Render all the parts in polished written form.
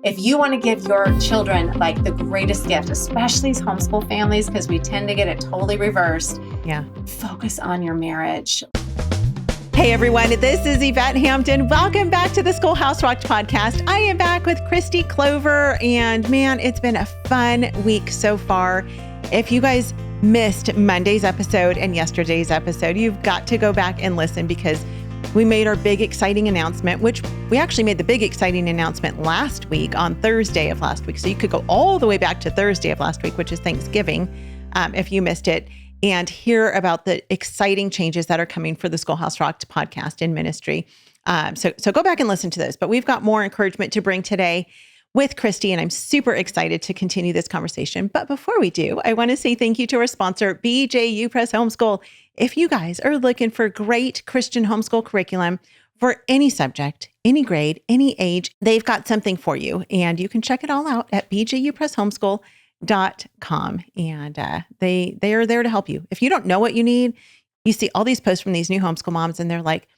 If you want to give your children like the greatest gift, especially as homeschool families, because we tend to get it totally reversed. Yeah. Focus on your marriage. Hey everyone, this is Yvette Hampton. Welcome back to the Schoolhouse Rocked podcast. I am back with Kristi Clover, and man, it's been a fun week so far. If you guys missed Monday's episode and yesterday's episode, you've got to go back and listen because we made our big exciting announcement, which we actually made the big exciting announcement last week on Thursday of last week. So you could go all the way back to Thursday of last week, which is Thanksgiving, if you missed it, and hear about the exciting changes that are coming for the Schoolhouse Rocked podcast in ministry. So go back and listen to those. But we've got more encouragement to bring today with Kristi, and I'm super excited to continue this conversation. But before we do, I want to say thank you to our sponsor, BJU Press Homeschool. If you guys are looking for great Christian homeschool curriculum for any subject, any grade, any age, they've got something for you. And you can check it all out at bjupresshomeschool.com. And they are there to help you. If you don't know what you need, you see all these posts from these new homeschool moms, and they're like,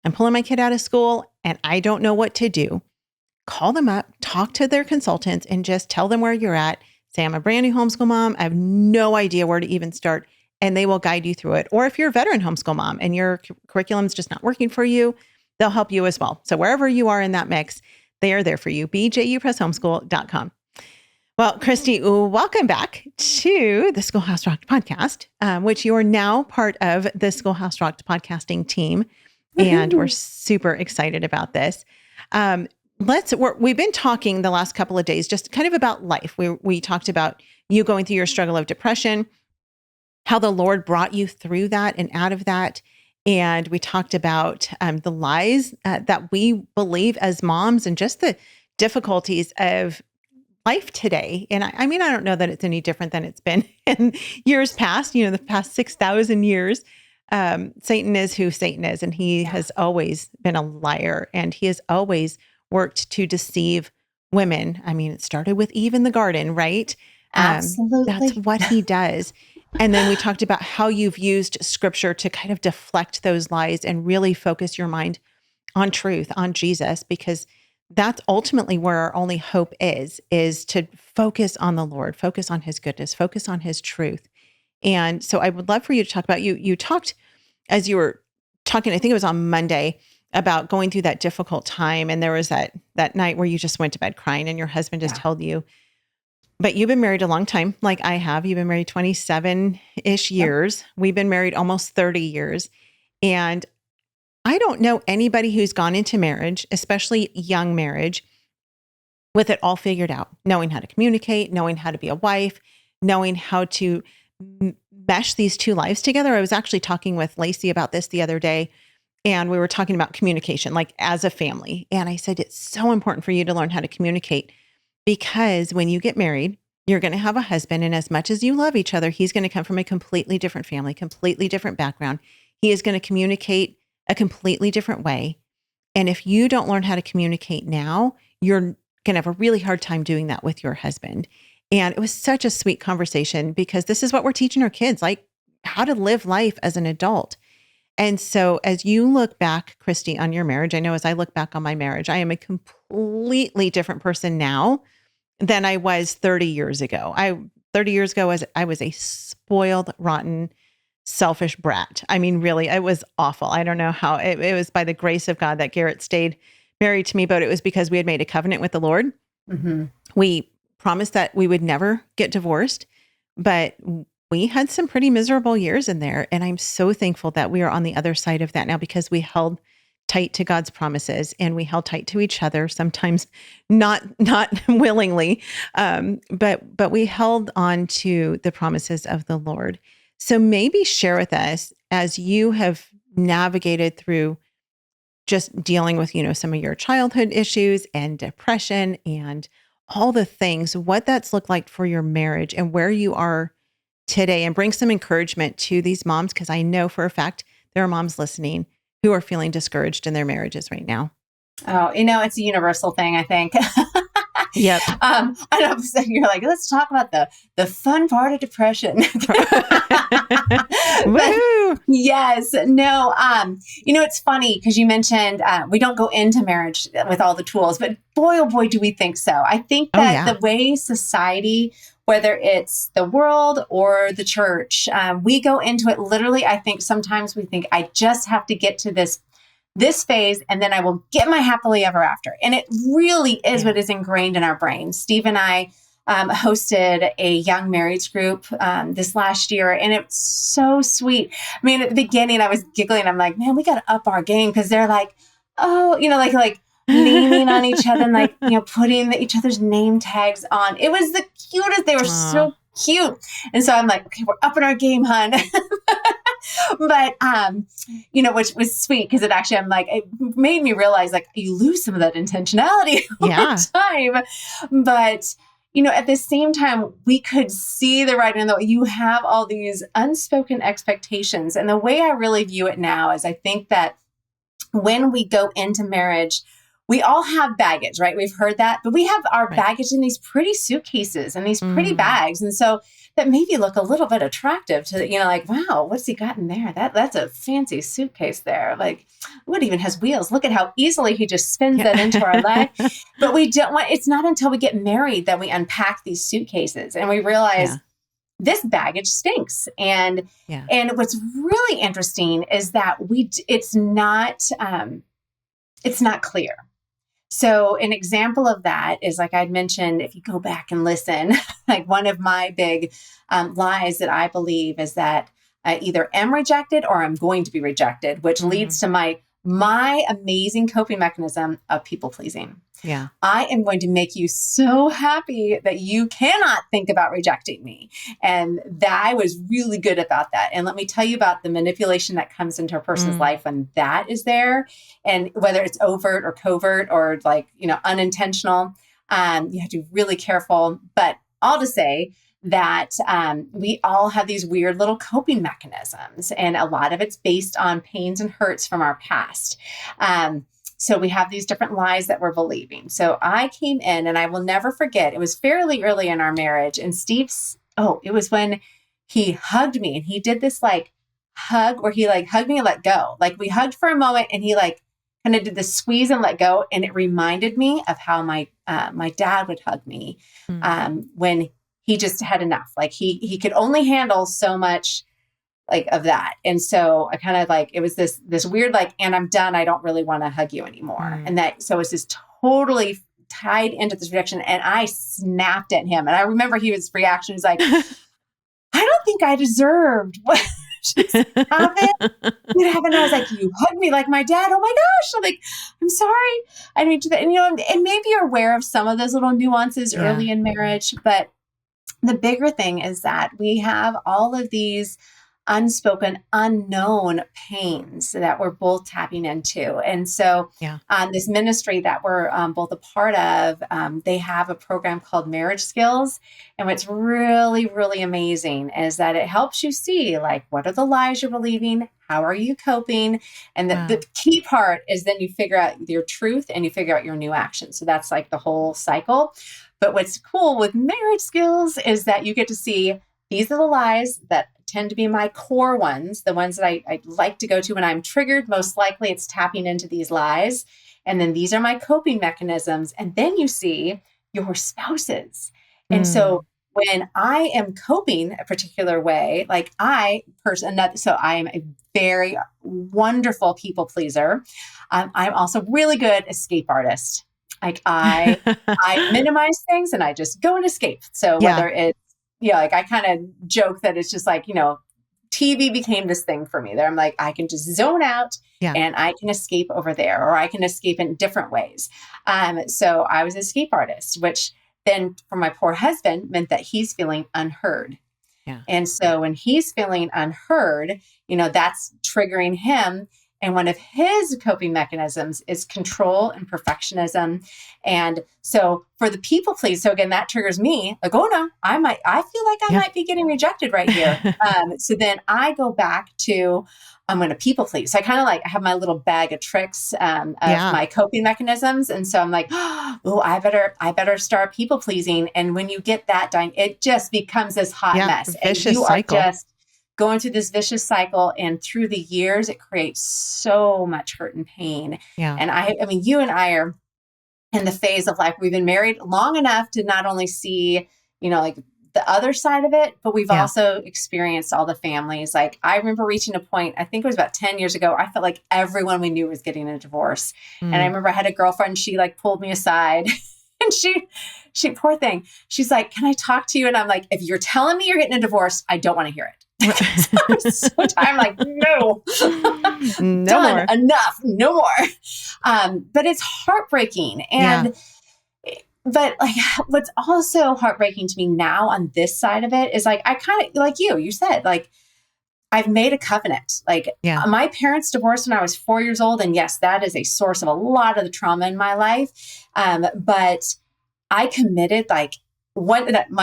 I'm pulling my kid out of school and I don't know what to do. Call them up, talk to their consultants, and just tell them where you're at. Say, I'm a brand new homeschool mom. I have no idea where to even start. And they will guide you through it. Or if you're a veteran homeschool mom and your curriculum is just not working for you, they'll help you as well. So wherever you are in that mix, they are there for you. bjupresshomeschool.com. Well, Kristi, welcome back to the Schoolhouse Rocked podcast, which you are now part of the Schoolhouse Rocked podcasting team. And we're super excited about this. We've been talking the last couple of days just kind of about life. We talked about you going through your struggle of depression, how the Lord brought you through that and out of that. And we talked about the lies that we believe as moms and just the difficulties of life today. And I mean, I don't know that it's any different than it's been in years past, the past 6,000 years. Satan is who Satan is, and he has always been a liar, and he has always worked to deceive women. I mean, it started with Eve in the garden, right? Absolutely. That's what he does. And then we talked about how you've used scripture to kind of deflect those lies and really focus your mind on truth, on Jesus, because that's ultimately where our only hope is to focus on the Lord, focus on his goodness, focus on his truth. And so I would love for you to talk about, you talked as you were talking, I think it was on Monday, about going through that difficult time. And there was that night where you just went to bed crying and your husband just held you. But you've been married a long time, like I have. You've been married 27-ish years. We've been married almost 30 years. And I don't know anybody who's gone into marriage, especially young marriage, with it all figured out, knowing how to communicate, knowing how to be a wife, knowing how to mesh these two lives together. I was actually talking with Lacey about this the other day, and we were talking about communication, like as a family. And I said, it's so important for you to learn how to communicate, because when you get married, you're going to have a husband. And as much as you love each other, he's going to come from a completely different family, completely different background. He is going to communicate a completely different way. And if you don't learn how to communicate now, you're going to have a really hard time doing that with your husband. And it was such a sweet conversation, because this is what we're teaching our kids, like how to live life as an adult. And so as you look back, Kristi, on your marriage, I know as I look back on my marriage, I am a completely different person now than I was 30 years ago. 30 years ago, I was a spoiled, rotten, selfish brat. I mean, really, it was awful. I don't know how. It was by the grace of God that Garrett stayed married to me, but it was because we had made a covenant with the Lord. Mm-hmm. We promised that we would never get divorced, but we had some pretty miserable years in there. And I'm so thankful that we are on the other side of that now, because we held tight to God's promises and we held tight to each other, sometimes not willingly, but we held on to the promises of the Lord. So maybe share with us, as you have navigated through just dealing with, some of your childhood issues and depression and all the things, what that's looked like for your marriage and where you are today, and bring some encouragement to these moms, because I know for a fact there are moms listening who are feeling discouraged in their marriages right now. Oh, it's a universal thing, I think. Yep. And all of a sudden you're like, let's talk about the fun part of depression. Woohoo! Yes. No. It's funny because you mentioned we don't go into marriage with all the tools, but boy, oh boy, do we think so. I think that the way society, whether it's the world or the church, we go into it literally. I think sometimes we think I just have to get to this phase and then I will get my happily ever after. And it really is what is ingrained in our brains. Steve and I hosted a young marrieds group this last year, and it's so sweet. I mean, at the beginning, I was giggling. I'm like, man, we got to up our game because they're like, oh, like naming on each other and like, putting each other's name tags on. It was the cutest. They were so cute. And so I'm like, okay, we're upping our game, hon. But, which was sweet because it made me realize like you lose some of that intentionality over time. But at the same time, we could see the writing on the wall. You have all these unspoken expectations. And the way I really view it now is I think that when we go into marriage, we all have baggage, right? We've heard that, but we have our baggage in these pretty suitcases and these pretty bags. And so that maybe look a little bit attractive to, like, wow, what's he got in there? That's a fancy suitcase there. Like, what even has wheels? Look at how easily he just spins that into our life. But we don't want, it's not until we get married that we unpack these suitcases and we realize this baggage stinks. And what's really interesting is that it's not clear. So an example of that is, like I'd mentioned, if you go back and listen, like one of my big lies that I believe is that I either am rejected or I'm going to be rejected, which leads to my amazing coping mechanism of people pleasing. Yeah. I am going to make you so happy that you cannot think about rejecting me. And that I was really good about that. And let me tell you about the manipulation that comes into a person's life when that is there. And whether it's overt or covert or unintentional, you have to be really careful. But all to say that we all have these weird little coping mechanisms. And a lot of it's based on pains and hurts from our past. So we have these different lies that we're believing. So I came in and I will never forget, it was fairly early in our marriage and it was when he hugged me and he did this like hug where he like hugged me and let go. Like we hugged for a moment and he like kind of did the squeeze and let go. And it reminded me of how my dad would hug me when he just had enough. Like he could only handle so much like of that. And so I kind of like, it was this weird, like, and I'm done. I don't really want to hug you anymore. And so it's just totally tied into this reaction. And I snapped at him. And I remember his reaction was like, I don't think I deserved what just happened. And I was like, you hugged me like my dad. Oh my gosh. I'm like, I'm sorry. I didn't do that. And maybe you're aware of some of those little nuances early in marriage. But the bigger thing is that we have all of these unspoken, unknown pains that we're both tapping into. And so this ministry that we're both a part of, they have a program called Marriage Skills. And what's really, really amazing is that it helps you see, like, what are the lies you're believing? How are you coping? And the key part is then you figure out your truth and you figure out your new action. So that's like the whole cycle. But what's cool with Marriage Skills is that you get to see these are the lies that tend to be my core ones, the ones that I like to go to when I'm triggered. Most likely it's tapping into these lies. And then these are my coping mechanisms. And then you see your spouses. And so when I am coping a particular way, like so I am a very wonderful people pleaser. I'm also really good escape artist. Like I minimize things and I just go and escape. So whether it's, like I kind of joke that it's just like, TV became this thing for me that I'm like, I can just zone out and I can escape over there, or I can escape in different ways. So I was an escape artist, which then for my poor husband meant that he's feeling unheard. Yeah. And so when he's feeling unheard, that's triggering him. And one of his coping mechanisms is control and perfectionism. And so for the people please, so again, that triggers me like, oh no, I feel like I might be getting rejected right here. So then I go back to, I'm going to people please. So I kind of like have my little bag of tricks of my coping mechanisms. And so I'm like, oh, I better start people pleasing. And when you get that done, it just becomes this hot mess. Vicious and you cycle. are just going through this vicious cycle. And through the years, it creates so much hurt and pain. Yeah. And I mean, you and I are in the phase of life, we've been married long enough to not only see, like the other side of it, but we've also experienced all the families. Like I remember reaching a point, I think it was about 10 years ago, I felt like everyone we knew was getting a divorce. And I remember I had a girlfriend, she like pulled me aside and she, poor thing. She's like, can I talk to you? And I'm like, if you're telling me you're getting a divorce, I don't want to hear it. So I'm so tired. I'm like, no, done, more. Enough, no more. But it's heartbreaking. And but like, what's also heartbreaking to me now on this side of it is like, I kind of, like you said, like, I've made a covenant. Like my parents divorced when I was 4 years old. And yes, that is a source of a lot of the trauma in my life. But I committed my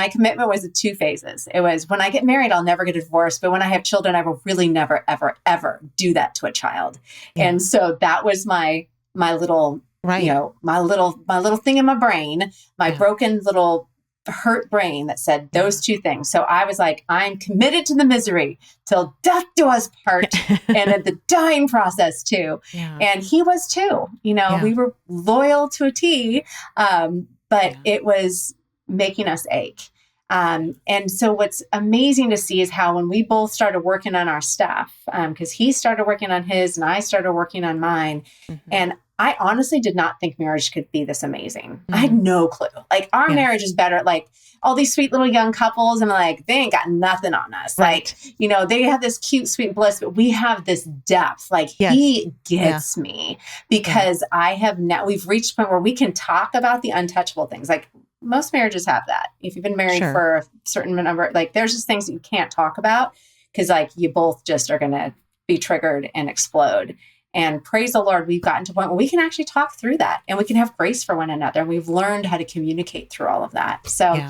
commitment was in 2 phases. It was when I get married, I'll never get a divorce. But when I have children, I will really never, ever, ever do that to a child. Yeah. And so that was my little, my little thing in my brain, my broken little hurt brain that said those 2 things. So I was like, I'm committed to the misery till death do us part and in the dying process too. Yeah. And he was too, we were loyal to a T, but it was making us ache. And so what's amazing to see is how when we both started working on our stuff, because he started working on his and I started working on mine. And I honestly did not think marriage could be this amazing. I had no clue. Like our marriage is better. Like all these sweet little young couples, and like, they ain't got nothing on us. Right. Like, they have this cute, sweet bliss, but we have this depth. Like he gets me because we've reached a point where we can talk about the untouchable things. Like most marriages have that. If you've been married for a certain number, like there's just things that you can't talk about because like you both just are going to be triggered and explode. And praise the Lord, we've gotten to a point where we can actually talk through that and we can have grace for one another. And we've learned how to communicate through all of that. So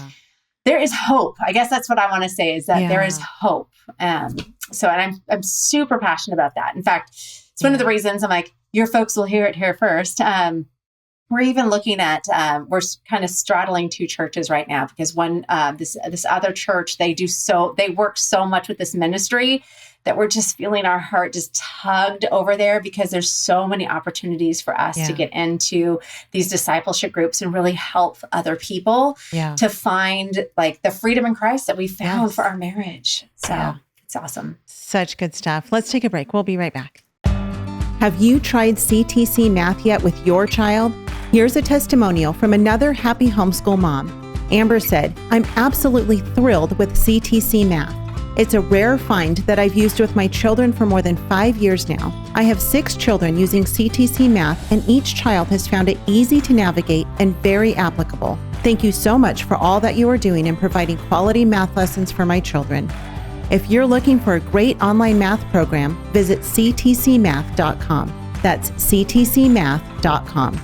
there is hope. I guess that's what I want to say is that there is hope. And I'm super passionate about that. In fact, it's one of the reasons I'm like, your folks will hear it here first. We're even looking at, we're kind of straddling 2 churches right now because one, this other church, they work so much with this ministry that we're just feeling our heart just tugged over there because there's so many opportunities for us to get into these discipleship groups and really help other people to find like the freedom in Christ that we found for our marriage. So it's awesome. Such good stuff. Let's take a break. We'll be right back. Have you tried CTC Math yet with your child? Here's a testimonial from another happy homeschool mom. Amber said, I'm absolutely thrilled with CTC Math. It's a rare find that I've used with my children for more than 5 years now. I have 6 children using CTC Math, and each child has found it easy to navigate and very applicable. Thank you so much for all that you are doing in providing quality math lessons for my children. If you're looking for a great online math program, visit ctcmath.com. That's ctcmath.com.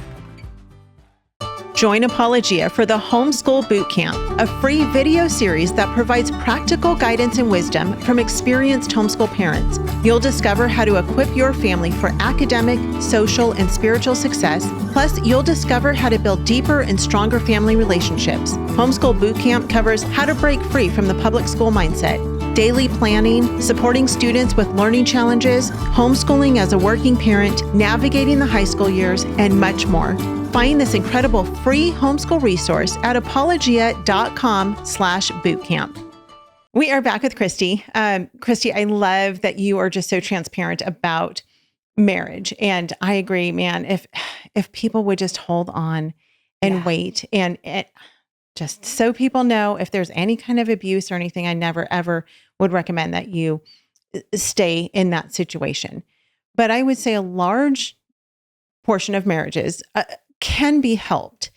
Join Apologia for the Homeschool Bootcamp, a free video series that provides practical guidance and wisdom from experienced homeschool parents. You'll discover how to equip your family for academic, social, and spiritual success. Plus, you'll discover how to build deeper and stronger family relationships. Homeschool Bootcamp covers how to break free from the public school mindset, daily planning, supporting students with learning challenges, homeschooling as a working parent, navigating the high school years, and much more. Find this incredible free homeschool resource at apologia.com/bootcamp. We are back with Kristi. Kristi, I love that you are just so transparent about marriage. And I agree, man, if people would just hold on and wait and just so people know if there's any kind of abuse or anything, I never, ever would recommend that you stay in that situation. But I would say a large portion of marriages can be helped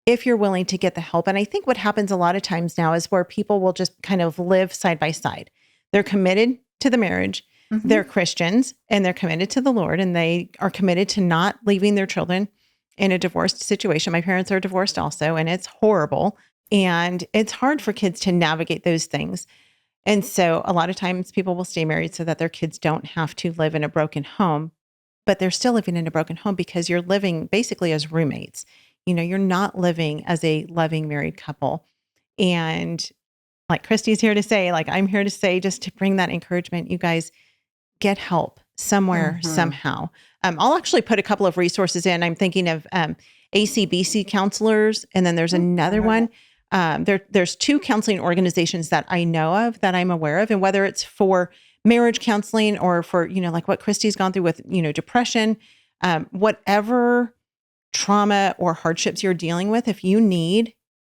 if you're willing to get the help. And I think what happens a lot of times now is where people will just kind of live side by side. They're committed to the marriage, they're Christians and they're committed to the Lord and they are committed to not leaving their children in a divorced situation. My parents are divorced also, and it's horrible. And it's hard for kids to navigate those things. And so a lot of times people will stay married so that their kids don't have to live in a broken home, but they're still living in a broken home because you're living basically as roommates. You're not living as a loving married couple. And like Kristi's here to say, like I'm here to say, just to bring that encouragement, you guys get help somewhere, somehow. I'll actually put a couple of resources in. I'm thinking of ACBC counselors, and then there's another one. There's two counseling organizations that I know of that I'm aware of, and whether it's for marriage counseling or for, like what Kristi's gone through with, depression, whatever trauma or hardships you're dealing with, if you need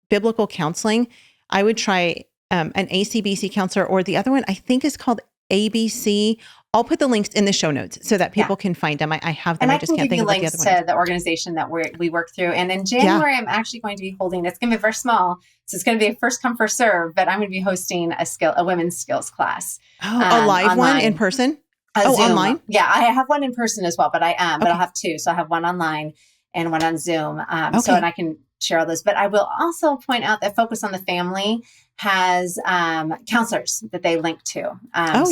biblical counseling, I would try an ACBC counselor, or the other one I think is called ABC. I'll put the links in the show notes so that people can find them. I have them. And I just can't think of what the other one is. I can give you links to the organization that we work through. And in January, I'm actually going to be holding, it's going to be very small. So it's going to be a first come, first serve, but I'm going to be hosting a women's skills class. A live online. One in person? Zoom. Online? Yeah, I have one in person as well, but but I'll have two. So I have one online and one on Zoom. So, and I can share all those, but I will also point out that Focus on the Family has counselors that they link to.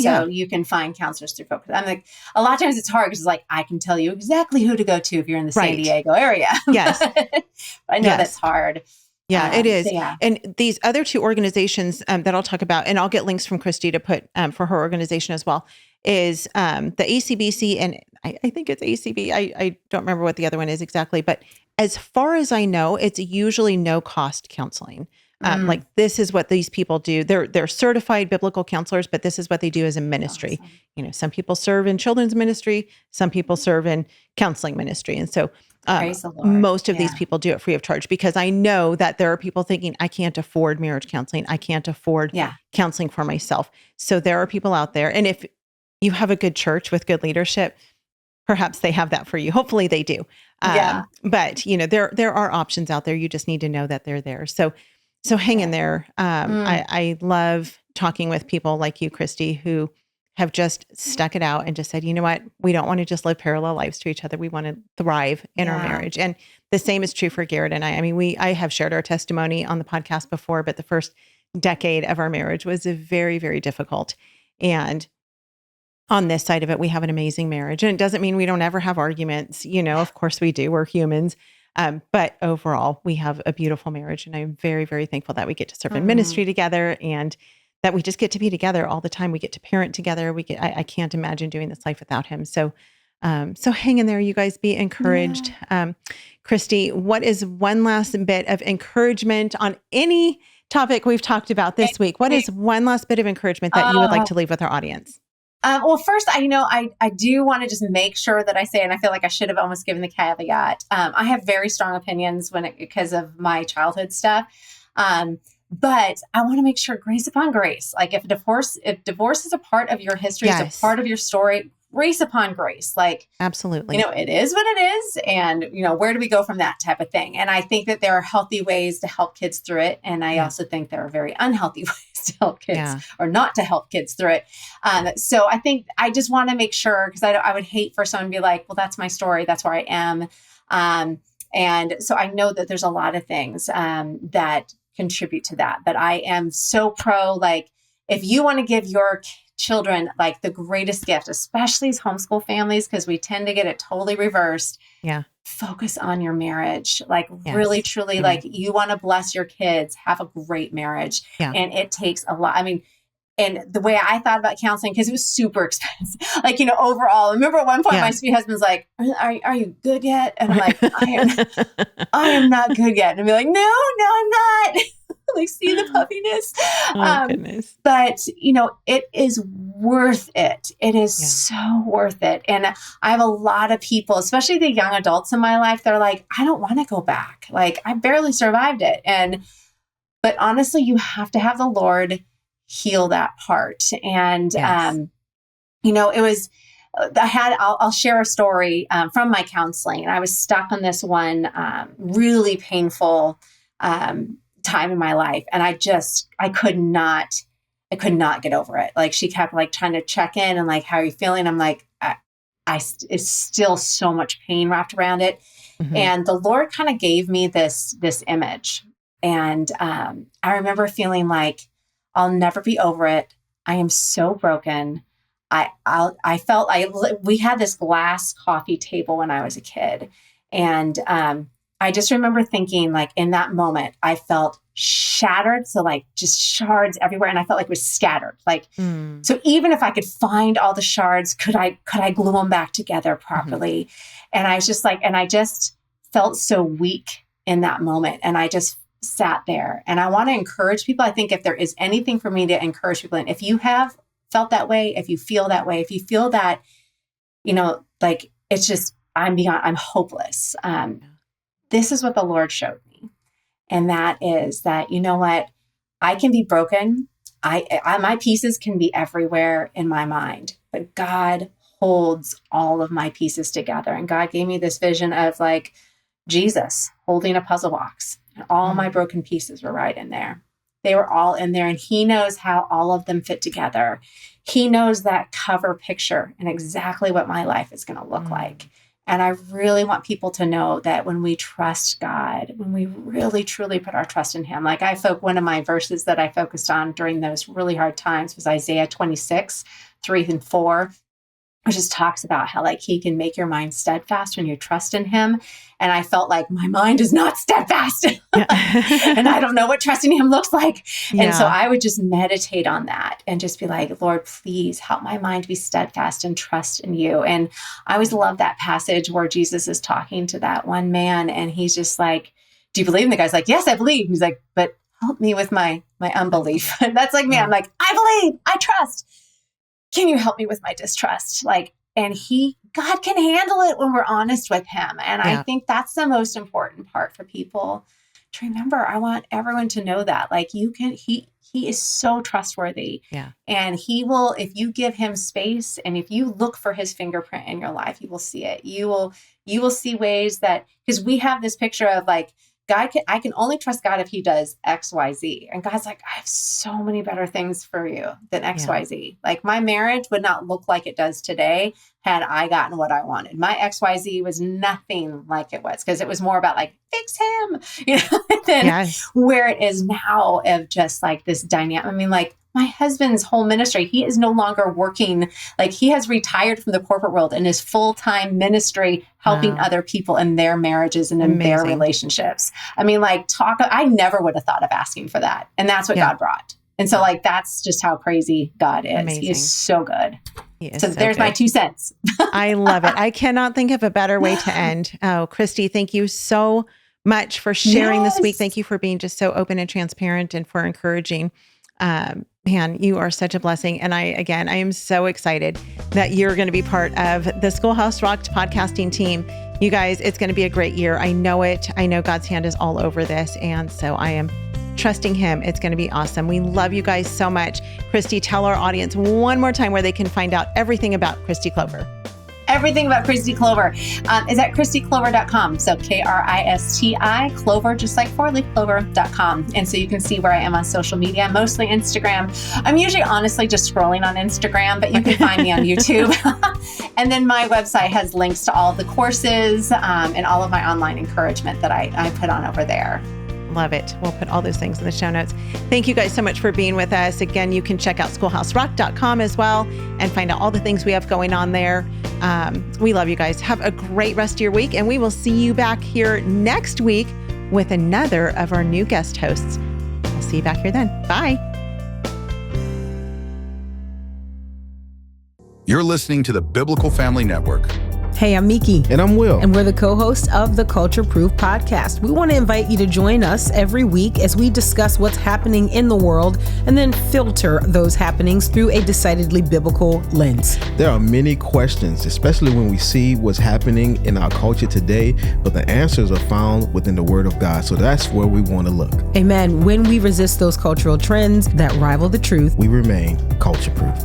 So you can find counselors through Focus. I'm like, a lot of times it's hard because it's like, I can tell you exactly who to go to if you're in the San Diego area. Yes. I know that's hard. Yeah, it is. And these other two organizations that I'll talk about, and I'll get links from Kristi to put for her organization as well, is the ACBC, and I think it's ACB. I don't remember what the other one is exactly, but as far as I know, it's usually no cost counseling. Like this is what these people do. They're certified biblical counselors, but this is what they do as a ministry. Awesome. Some people serve in children's ministry, some people serve in counseling ministry. And so most of these people do it free of charge, because I know that there are people thinking, I can't afford marriage counseling. I can't afford counseling for myself. So there are people out there. And if you have a good church with good leadership, perhaps they have that for you. Hopefully they do. But there are options out there. You just need to know that they're there. So hang in there. I love talking with people like you, Kristi, who have just stuck it out and just said, you know what, we don't want to just live parallel lives to each other. We want to thrive in our marriage. And the same is true for Garrett and I. I mean, I have shared our testimony on the podcast before, but the first decade of our marriage was very, very difficult. And on this side of it, we have an amazing marriage. And it doesn't mean we don't ever have arguments. Of course we do. We're humans. But overall, we have a beautiful marriage. And I'm very, very thankful that we get to serve in ministry together and that we just get to be together all the time. We get to parent together. I can't imagine doing this life without him. So hang in there, you guys, be encouraged. Kristi, what is one last bit of encouragement on any topic we've talked about this week? What is one last bit of encouragement that you would like to leave with our audience? Well, first, I do want to just make sure that I say, and I feel like I should have almost given the caveat. I have very strong opinions because of my childhood stuff. But I want to make sure grace upon grace. Like if divorce is a part of your history, it's a part of your story, grace upon grace. Like absolutely, it is what it is. And, where do we go from that type of thing? And I think that there are healthy ways to help kids through it. And I also think there are very unhealthy ways to help kids or not to help kids through it. So I think I just want to make sure, because I would hate for someone to be like, well, that's my story. That's where I am. And so I know that there's a lot of things that contribute to that. But I am so pro, like, if you want to give your children like the greatest gift, especially as homeschool families, because we tend to get it totally reversed. Focus on your marriage. Like really, truly, like you want to bless your kids, have a great marriage. And it takes a lot. I mean, and the way I thought about counseling, because it was super expensive, like, overall, I remember at one point my sweet husband's like, are you good yet? And I'm like, I am not good yet. And I'd be like, no, I'm not. Like, see the puffiness. Goodness. But, it is worth it. It is so worth it. And I have a lot of people, especially the young adults in my life, they're like, I don't want to go back. Like, I barely survived it. But honestly, you have to have the Lord heal that part. And, it was, I'll share a story from my counseling. And I was stuck on this one really painful time in my life. And I could not I could not get over it. Like she kept like trying to check in and like, how are you feeling? I'm like, it's still so much pain wrapped around it. Mm-hmm. And the Lord kind of gave me this image. And I remember feeling like I'll never be over it. I am so broken. I felt we had this glass coffee table when I was a kid. And I just remember thinking like in that moment, I felt shattered. So like just shards everywhere. And I felt like it was scattered. Like, so even if I could find all the shards, could I glue them back together properly? Mm-hmm. And I was just like, and I just felt so weak in that moment. And I just sat there. And I want to encourage people. I think if there is anything for me to encourage people, and if you have felt that way, if you feel that way, if you feel that, like it's just, I'm hopeless. This is what the Lord showed me. And that is that, you know what, I can be broken. My pieces can be everywhere in my mind, but God holds all of my pieces together. And God gave me this vision of like Jesus holding a puzzle box, and all my broken pieces were right in there. They were all in there, and he knows how all of them fit together. He knows that cover picture and exactly what my life is going to look like. And I really want people to know that when we trust God, when we really, truly put our trust in him, like one of my verses that I focused on during those really hard times was Isaiah 26, 3-4, which just talks about how like he can make your mind steadfast when you trust in him. And I felt like my mind is not steadfast. And I don't know what trusting him looks like. Yeah. And so I would just meditate on that and just be like, Lord, please help my mind be steadfast and trust in you. And I always love that passage where Jesus is talking to that one man and he's just like, do you believe? And the guy's like, yes, I believe. He's like, but help me with my unbelief. And that's like me. I'm like, I believe, I trust. Can you help me with my distrust? Like, and God can handle it when we're honest with him. And I think that's the most important part for people to remember. I want everyone to know that, like, he is so trustworthy. Yeah. And he will, if you give him space and if you look for his fingerprint in your life, you will see it. You will see ways that, because we have this picture of like, I can only trust God if he does X, Y, Z. And God's like, I have so many better things for you than X, Y, Z. Like my marriage would not look like it does today had I gotten what I wanted. My X, Y, Z was nothing like it was because it was more about like, fix him, than where it is now of just like this dynamic. I mean, like my husband's whole ministry, he is no longer working, like he has retired from the corporate world and is full-time ministry helping other people in their marriages and in their relationships. I mean, like I never would have thought of asking for that. And that's what God brought. And so like, that's just how crazy God is. Amazing. He is so good. So there's good. My 2 cents. I love it. I cannot think of a better way to end. Oh, Kristi, thank you so much for sharing this week. Thank you for being just so open and transparent and for encouraging. Man, you are such a blessing. And I am so excited that you're going to be part of the Schoolhouse Rocked podcasting team. You guys, it's going to be a great year. I know it. I know God's hand is all over this. And so I am trusting him. It's going to be awesome. We love you guys so much. Kristi, tell our audience one more time where they can find out everything about Kristi Clover. Everything about Kristi Clover is at KristiClover.com. So Kristi Clover, just like 4-leaf clover.com. And so you can see where I am on social media, mostly Instagram. I'm usually honestly just scrolling on Instagram, but you can find me on YouTube. And then my website has links to all of the courses and all of my online encouragement that I put on over there. Love it. We'll put all those things in the show notes. Thank you guys so much for being with us. Again, you can check out schoolhouserocked.com as well and find out all the things we have going on there. We love you guys. Have a great rest of your week, and we will see you back here next week with another of our new guest hosts. I'll see you back here then. Bye. You're listening to the Biblical Family Network. Hey, I'm Miki. And I'm Will. And we're the co-hosts of the Culture Proof Podcast. We want to invite you to join us every week as we discuss what's happening in the world and then filter those happenings through a decidedly biblical lens. There are many questions, especially when we see what's happening in our culture today, but the answers are found within the Word of God. So that's where we want to look. Amen. When we resist those cultural trends that rival the truth, we remain culture proof.